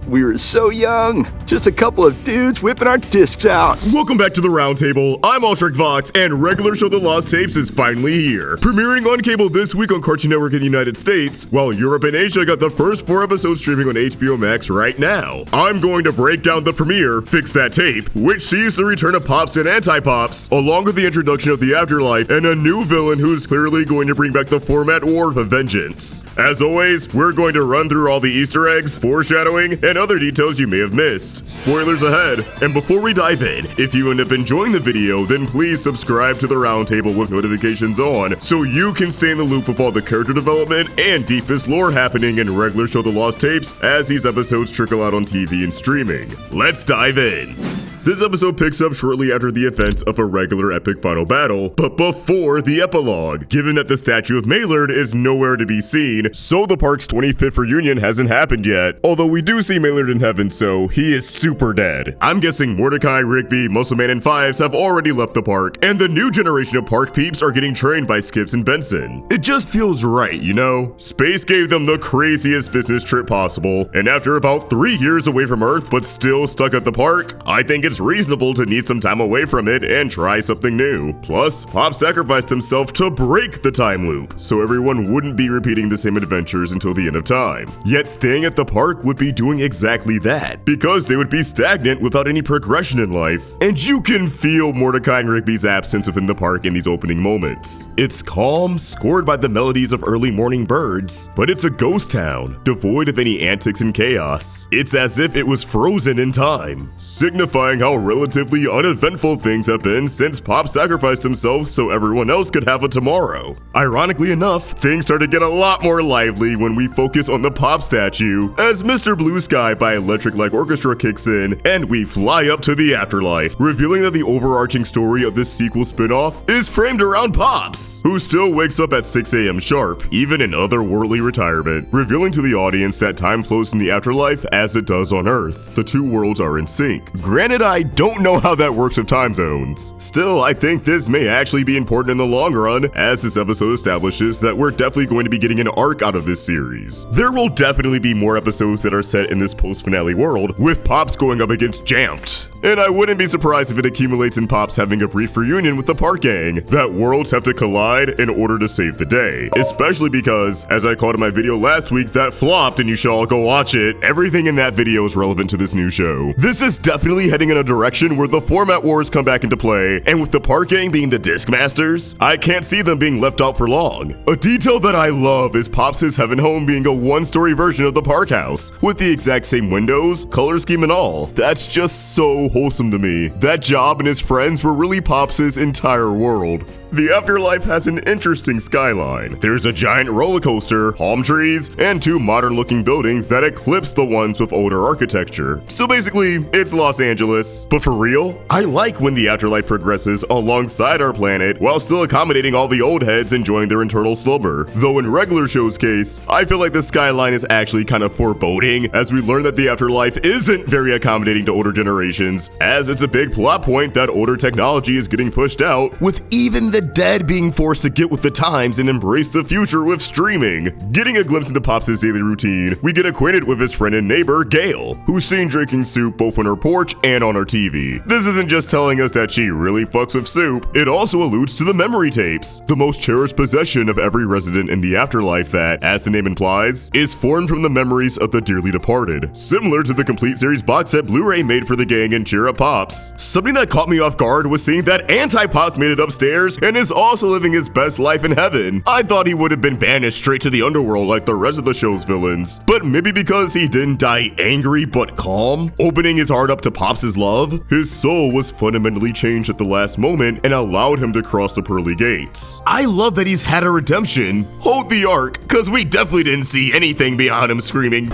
We were so young. Just a couple of dudes whipping our discs out. Welcome back to the Roundtable. I'm Allshark Vox, and Regular Show The Lost Tapes is finally here. Premiering on cable this week on Cartoon Network in the United States, while Europe and Asia got the first 4 episodes streaming on HBO Max right now. I'm going to break down the premiere, Fix That Tape, which sees the return of Pops and Anti-Pops, along with the introduction of the Afterlife and a new villain who's clearly going to bring back the format war with a vengeance. As always, we're going to run through all the Easter eggs, foreshadowing, and other details you may have missed. Spoilers ahead. And before we dive in, if you end up enjoying the video, then please subscribe to the Roundtable with notifications on so you can stay in the loop of all the character development and deepest lore happening in Regular Show The Lost Tapes as these episodes trickle out on TV and streaming. Let's dive in. This episode picks up shortly after the events of a regular epic final battle, but before the epilogue, given that the statue of Maylard is nowhere to be seen, so the park's 25th reunion hasn't happened yet. Although we do see Maylard in heaven, so he is super dead. I'm guessing Mordecai, Rigby, Muscle Man, and Fives have already left the park, and the new generation of park peeps are getting trained by Skips and Benson. It just feels right, you know? Space gave them the craziest business trip possible, and after about 3 years away from Earth but still stuck at the park, I think it's reasonable to need some time away from it and try something new. Plus, Pop sacrificed himself to break the time loop, so everyone wouldn't be repeating the same adventures until the end of time. Yet staying at the park would be doing exactly that, because they would be stagnant without any progression in life. And you can feel Mordecai and Rigby's absence within the park in these opening moments. It's calm, scored by the melodies of early morning birds, but it's a ghost town, devoid of any antics and chaos. It's as if it was frozen in time, signifying how relatively uneventful things have been since Pop sacrificed himself so everyone else could have a tomorrow. Ironically enough, things start to get a lot more lively when we focus on the Pop statue as Mr. Blue Sky by Electric Light Orchestra kicks in and we fly up to the afterlife, revealing that the overarching story of this sequel spin-off is framed around Pops, who still wakes up at 6 a.m. sharp, even in otherworldly retirement, revealing to the audience that time flows in the afterlife as it does on Earth. The two worlds are in sync. Granted, I don't know how that works with time zones. Still, I think this may actually be important in the long run, as this episode establishes that we're definitely going to be getting an arc out of this series. There will definitely be more episodes that are set in this post-finale world, with Pops going up against Jampt. And I wouldn't be surprised if it accumulates in Pops having a brief reunion with the park gang, that worlds have to collide in order to save the day. Especially because, as I called in my video last week that flopped and you should all go watch it, everything in that video is relevant to this new show. This is definitely heading in a direction where the format wars come back into play, and with the park gang being the disc masters, I can't see them being left out for long. A detail that I love is Pops' heaven home being a one-story version of the park house, with the exact same windows, color scheme and all. That's just so wholesome to me. That job and his friends were really Pops' entire world. The afterlife has an interesting skyline. There's a giant roller coaster, palm trees, and 2 modern-looking buildings that eclipse the ones with older architecture. So basically, it's Los Angeles. But for real, I like when the afterlife progresses alongside our planet while still accommodating all the old heads enjoying their eternal slumber. Though in regular show's case, I feel like the skyline is actually kind of foreboding as we learn that the afterlife isn't very accommodating to older generations, as it's a big plot point that older technology is getting pushed out, with even the dead being forced to get with the times and embrace the future with streaming. Getting a glimpse into Pops' daily routine, we get acquainted with his friend and neighbor, Gail, who's seen drinking soup both on her porch and on her TV. This isn't just telling us that she really fucks with soup, it also alludes to the memory tapes, the most cherished possession of every resident in the afterlife that, as the name implies, is formed from the memories of the dearly departed, similar to the complete series box set Blu-ray made for the gang and Cheer Up Pops. Something that caught me off guard was seeing that Anti-Pops made it upstairs and is also living his best life in heaven. I thought he would have been banished straight to the underworld like the rest of the show's villains, but maybe because he didn't die angry but calm, opening his heart up to Pops' love, his soul was fundamentally changed at the last moment and allowed him to cross the pearly gates. I love that he's had a redemption. Hold the arc, cause we definitely didn't see anything beyond him screaming.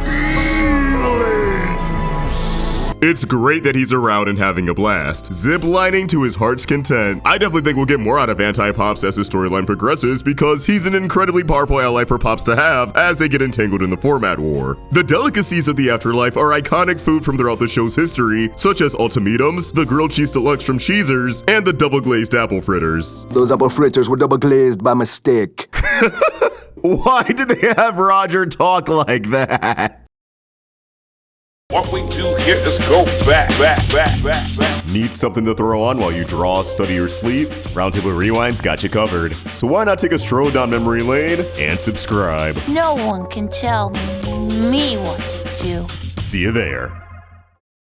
It's great that he's around and having a blast, ziplining to his heart's content. I definitely think we'll get more out of Anti-Pops as the storyline progresses because he's an incredibly powerful ally for Pops to have as they get entangled in the format war. The delicacies of the afterlife are iconic food from throughout the show's history, such as ultimatums, the grilled cheese deluxe from Cheezers, and the double glazed apple fritters. Those apple fritters were double glazed by mistake. Why did they have Roger talk like that? What we do here is go back. Need something to throw on while you draw, study, or sleep? Roundtable Rewind's got you covered. So why not take a stroll down memory lane and subscribe? No one can tell me what to do. See you there.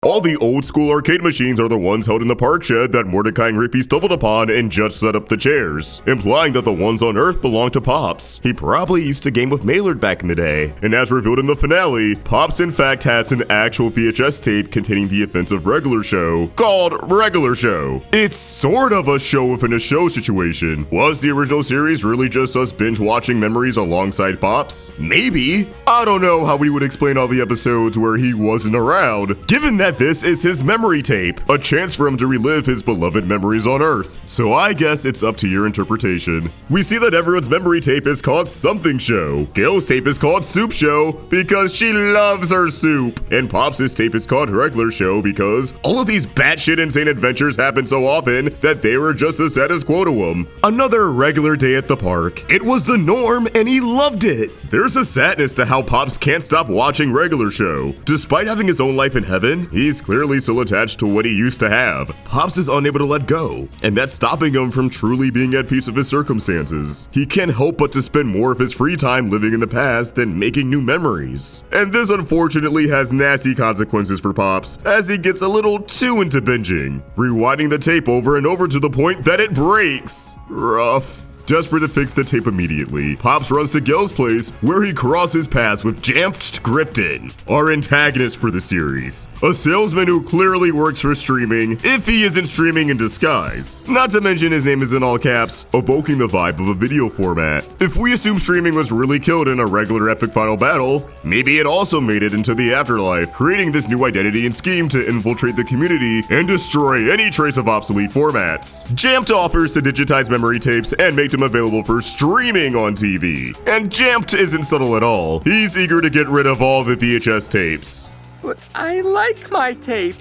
All the old school arcade machines are the ones held in the park shed that Mordecai and Rigby stumbled upon and just set up the chairs, implying that the ones on Earth belong to Pops. He probably used to game with Maylard back in the day, and as revealed in the finale, Pops in fact has an actual VHS tape containing the events of Regular Show, called Regular Show. It's sort of a show within a show situation. Was the original series really just us binge watching memories alongside Pops? Maybe. I don't know how we would explain all the episodes where he wasn't around, given that this is his memory tape, a chance for him to relive his beloved memories on Earth. So I guess it's up to your interpretation. We see that everyone's memory tape is called Something Show. Gail's tape is called Soup Show because she loves her soup. And Pops' tape is called Regular Show because all of these batshit insane adventures happen so often that they were just the status quo to him. Another regular day at the park. It was the norm and he loved it. There's a sadness to how Pops can't stop watching Regular Show. Despite having his own life in heaven, he's clearly still attached to what he used to have. Pops is unable to let go, and that's stopping him from truly being at peace with his circumstances. He can't help but to spend more of his free time living in the past than making new memories. And this unfortunately has nasty consequences for Pops, as he gets a little too into binging, rewinding the tape over and over to the point that it breaks. Rough. Desperate to fix the tape immediately, Pops runs to Gail's place, where he crosses paths with Jampt Grifton, our antagonist for the series. A salesman who clearly works for streaming, if he isn't streaming in disguise. Not to mention his name is in all caps, evoking the vibe of a video format. If we assume streaming was really killed in a regular epic final battle, maybe it also made it into the afterlife, creating this new identity and scheme to infiltrate the community and destroy any trace of obsolete formats. Jampt offers to digitize memory tapes and make them available for streaming on TV. And Jampt isn't subtle at all. He's eager to get rid of all the VHS tapes. But I like my tape.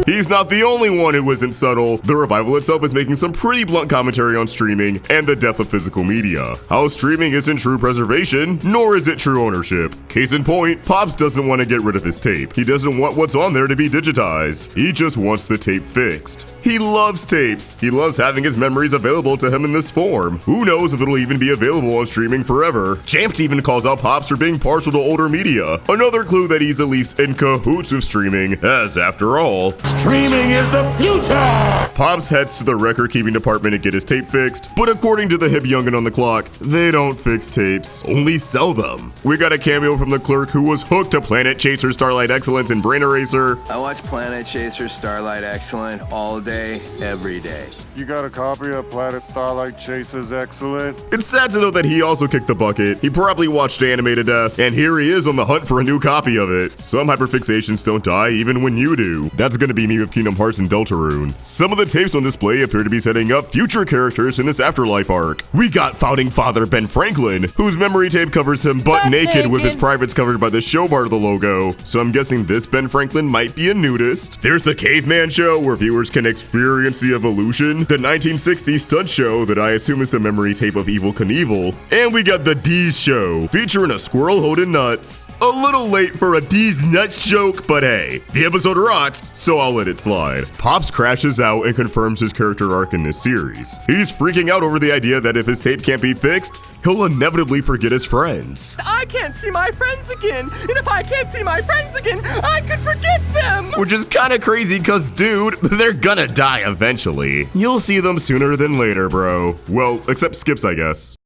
He's not the only one who isn't subtle. The revival itself is making some pretty blunt commentary on streaming and the death of physical media. How streaming isn't true preservation, nor is it true ownership. Case in point, Pops doesn't want to get rid of his tape. He doesn't want what's on there to be digitized. He just wants the tape fixed. He loves tapes. He loves having his memories available to him in this form. Who knows if it'll even be available on streaming forever. Jampt even calls out Pops for being partial to older media. Another clue that he's at least in cahoots with streaming, as after all, Streaming is the future! Pops heads to the record-keeping department to get his tape fixed, but according to the hip youngin' on the clock, they don't fix tapes, only sell them. We got a cameo from the clerk who was hooked to Planet Chaser, Starlight Excellence, and Brain Eraser. I watch Planet Chaser, Starlight Excellent all day, every day. You got a copy of Planet Starlight Chases Excellent? It's sad to know that he also kicked the bucket. He probably watched anime to death, and here he is on the hunt for a new copy of it. Some hyperfixations don't die even when you do. That's gonna be me with Kingdom Hearts and Deltarune. Some of the tapes on display appear to be setting up future characters in this Afterlife arc. We got founding father Ben Franklin, whose memory tape covers him butt naked with his privates covered by the show bar of the logo. So I'm guessing this Ben Franklin might be a nudist. There's the Caveman Show, where viewers can experience the evolution. The 1960s stunt show that I assume is the memory tape of Evel Knievel. And we got the D's Show, featuring a squirrel holding nuts. A little late for a D's nuts joke, but hey, the episode rocks, so I'll let it slide. Pops crashes out and confirms his character arc in this series. He's freaking out over the idea that if his tape can't be fixed, he'll inevitably forget his friends. I can't see my friends again. And if I can't see my friends again, I could forget them. Which is kinda crazy cause dude, they're gonna die eventually. You'll see them sooner than later, bro. Well, except Skips, I guess.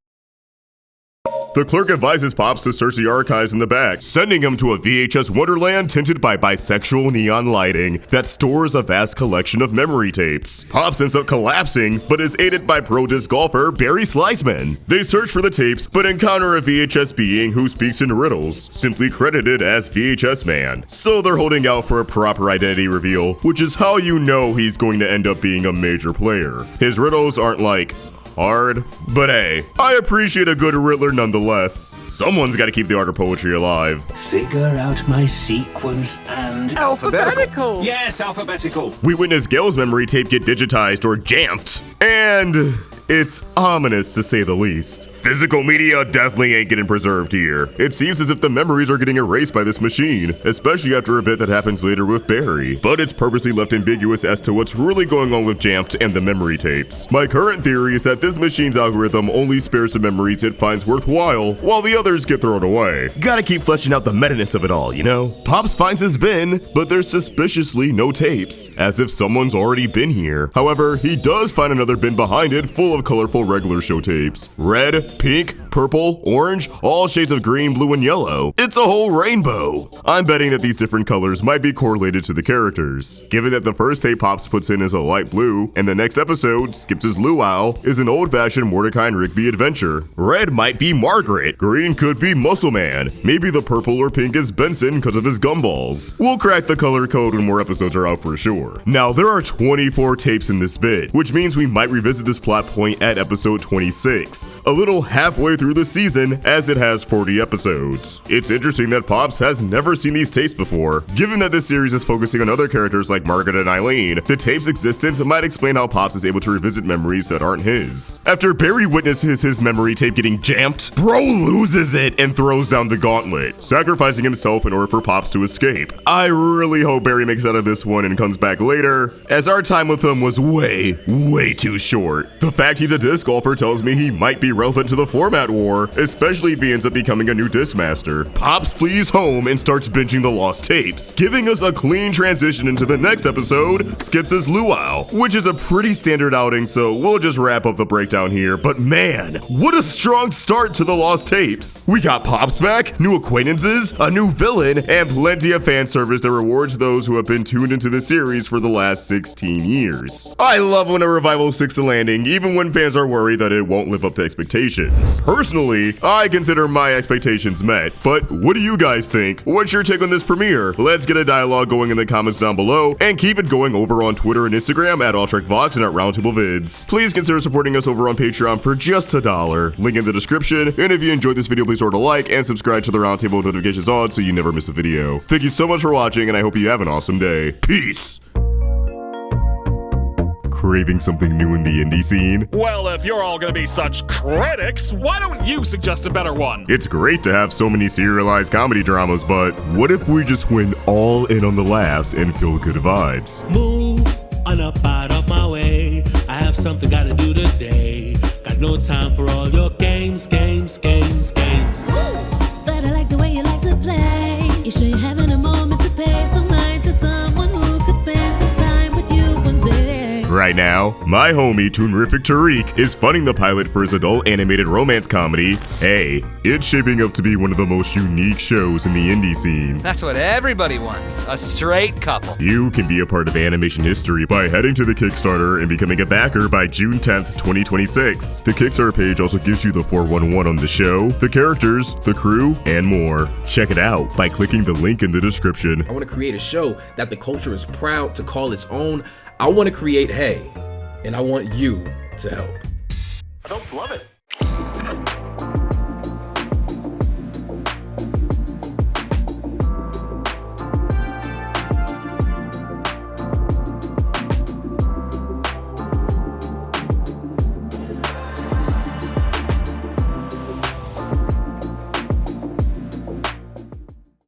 The clerk advises Pops to search the archives in the back, sending him to a VHS wonderland tinted by bisexual neon lighting that stores a vast collection of memory tapes. Pops ends up collapsing, but is aided by pro disc golfer Barry Sliceman. They search for the tapes, but encounter a VHS being who speaks in riddles, simply credited as VHS Man. So they're holding out for a proper identity reveal, which is how you know he's going to end up being a major player. His riddles aren't like hard, but hey, I appreciate a good Riddler nonetheless. Someone's gotta keep the art of poetry alive. Figure out my sequence and... Alphabetical. Yes, alphabetical. We witness Gail's memory tape get digitized or jammed, and It's ominous to say the least. Physical media definitely ain't getting preserved here. It seems as if the memories are getting erased by this machine, especially after a bit that happens later with Barry. But it's purposely left ambiguous as to what's really going on with Jampt and the memory tapes. My current theory is that this machine's algorithm only spares the memories it finds worthwhile, while the others get thrown away. Gotta keep fleshing out the meta-ness of it all, you know? Pops finds his bin, but there's suspiciously no tapes, as if someone's already been here. However, he does find another bin behind it full of colorful regular show tapes. Red, pink, purple, orange, all shades of green, blue, and yellow. It's a whole rainbow. I'm betting that these different colors might be correlated to the characters, given that the first tape Pops puts in is a light blue, and the next episode, Skips' Luau, is an old-fashioned Mordecai and Rigby adventure. Red might be Margaret, green could be Muscle Man, maybe the purple or pink is Benson because of his gumballs. We'll crack the color code when more episodes are out for sure. Now, there are 24 tapes in this bit, which means we might revisit this plot point at episode 26, a little halfway through the season, as it has 40 episodes. It's interesting that Pops has never seen these tapes before. Given that this series is focusing on other characters like Margaret and Eileen, the tape's existence might explain how Pops is able to revisit memories that aren't his. After Barry witnesses his memory tape getting jammed, Bro loses it and throws down the gauntlet, sacrificing himself in order for Pops to escape. I really hope Barry makes out of this one and comes back later, as our time with him was way too short. The fact he's a disc golfer tells me he might be relevant to the format war, especially if he ends up becoming a new disc master. Pops flees home and starts binging the lost tapes, giving us a clean transition into the next episode, Skips' Luau, which is a pretty standard outing, so we'll just wrap up the breakdown here. But man, what a strong start to the lost tapes. We got Pops back, new acquaintances, a new villain, and plenty of fan service that rewards those who have been tuned into the series for the last 16 years. I love when a revival sticks the landing, even when fans are worried that it won't live up to expectations. Personally, I consider my expectations met, but what do you guys think? What's your take on this premiere? Let's get a dialogue going in the comments down below, and keep it going over on Twitter and Instagram at AllStrikeVox and at Roundtable Vids. Please consider supporting us over on Patreon for just $1. Link in the description, and if you enjoyed this video, please order a like and subscribe to the Roundtable with notifications on so you never miss a video. Thank you so much for watching, and I hope you have an awesome day. Peace! Craving something new in the indie scene? Well, if you're all gonna be such critics, why don't you suggest a better one? It's great to have so many serialized comedy dramas, but what if we just went all in on the laughs and feel good vibes? Move on up out of my way. I have something gotta do today. Got no time for all your games. But I like the way you like to play. You sure you're having a moment to pay some mind to someone who could spend some time with you one day. Right now, my homie Toonrific Tariq is funding the pilot for his adult animated romance comedy, Hey. It's shaping up to be one of the most unique shows in the indie scene. That's what everybody wants, a straight couple. You can be a part of animation history by heading to the Kickstarter and becoming a backer by June 10th, 2026. The Kickstarter page also gives you the 411 on the show, the characters, the crew, and more. Check it out by clicking the link in the description. I want to create a show that the culture is proud to call its own. I want to create Hey, and I want you to help. Adults love it.